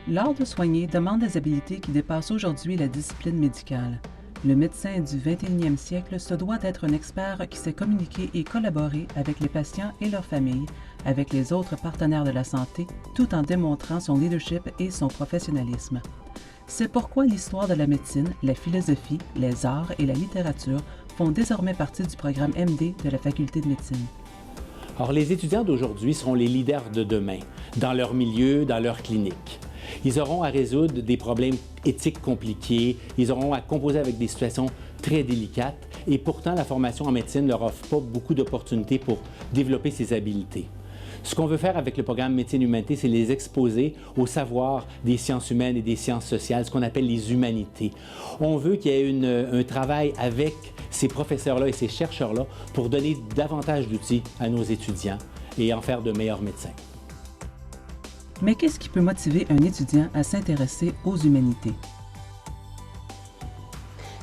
L'art de soigner demande des habiletés qui dépassent aujourd'hui la discipline médicale. Le médecin du 21e siècle se doit d'être un expert qui sait communiquer et collaborer avec les patients et leurs familles, avec les autres partenaires de la santé, tout en démontrant son leadership et son professionnalisme. C'est pourquoi l'histoire de la médecine, la philosophie, les arts et la littérature font désormais partie du programme MD de la Faculté de médecine. Alors, les étudiants d'aujourd'hui seront les leaders de demain, dans leur milieu, dans leur clinique. Ils auront à résoudre des problèmes éthiques compliqués, ils auront à composer avec des situations très délicates et pourtant la formation en médecine ne leur offre pas beaucoup d'opportunités pour développer ces habiletés. Ce qu'on veut faire avec le programme Médecine-Humanité, c'est les exposer au savoir des sciences humaines et des sciences sociales, ce qu'on appelle les humanités. On veut qu'il y ait un travail avec ces professeurs-là et ces chercheurs-là pour donner davantage d'outils à nos étudiants et en faire de meilleurs médecins. Mais qu'est-ce qui peut motiver un étudiant à s'intéresser aux humanités?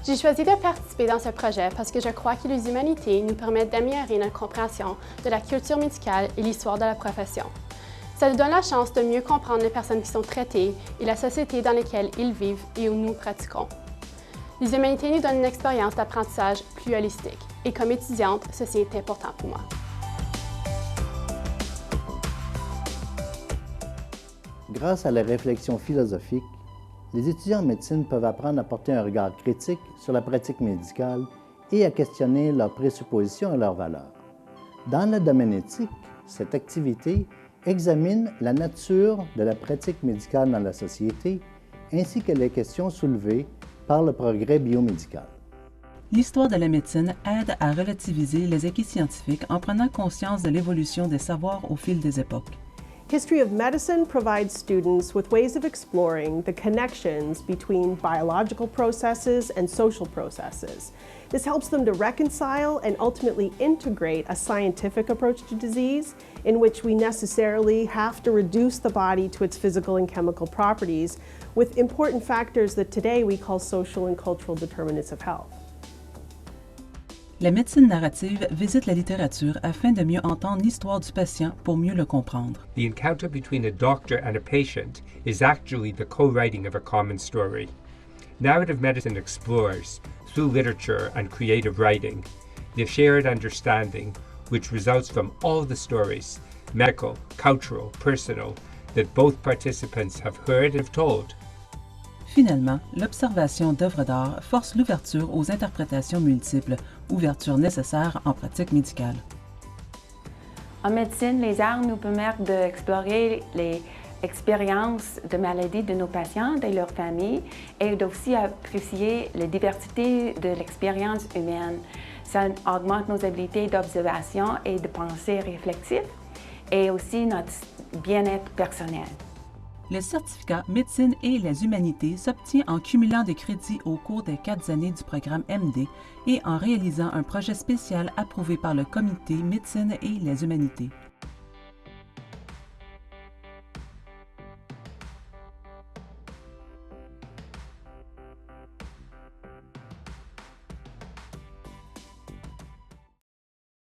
J'ai choisi de participer dans ce projet parce que je crois que les humanités nous permettent d'améliorer notre compréhension de la culture médicale et l'histoire de la profession. Ça nous donne la chance de mieux comprendre les personnes qui sont traitées et la société dans laquelle ils vivent et où nous pratiquons. Les humanités nous donnent une expérience d'apprentissage plus holistique et comme étudiante, ceci est important pour moi. Grâce à la réflexion philosophique, les étudiants en médecine peuvent apprendre à porter un regard critique sur la pratique médicale et à questionner leurs présuppositions et leurs valeurs. Dans le domaine éthique, cette activité examine la nature de la pratique médicale dans la société ainsi que les questions soulevées par le progrès biomédical. L'histoire de la médecine aide à relativiser les acquis scientifiques en prenant conscience de l'évolution des savoirs au fil des époques. History of medicine provides students with ways of exploring the connections between biological processes and social processes. This helps them to reconcile and ultimately integrate a scientific approach to disease in which we necessarily have to reduce the body to its physical and chemical properties with important factors that today we call social and cultural determinants of health. La médecine narrative visite la littérature afin de mieux entendre l'histoire du patient pour mieux le comprendre. The encounter between a doctor and a patient is actually the co-writing of a common story. Narrative medicine explores, through literature and creative writing, the shared understanding which results from all the stories, medical, cultural, personal, that both participants have heard and have told. Finalement, l'observation d'œuvres d'art force l'ouverture aux interprétations multiples, ouverture nécessaire en pratique médicale. En médecine, les arts nous permettent d'explorer les expériences de maladie de nos patients et leurs familles et aussi apprécier la diversité de l'expérience humaine. Ça augmente nos habiletés d'observation et de pensée réflexive et aussi notre bien-être personnel. Le certificat Médecine et les humanités s'obtient en cumulant des crédits au cours des 4 années du programme MD et en réalisant un projet spécial approuvé par le Comité Médecine et les humanités.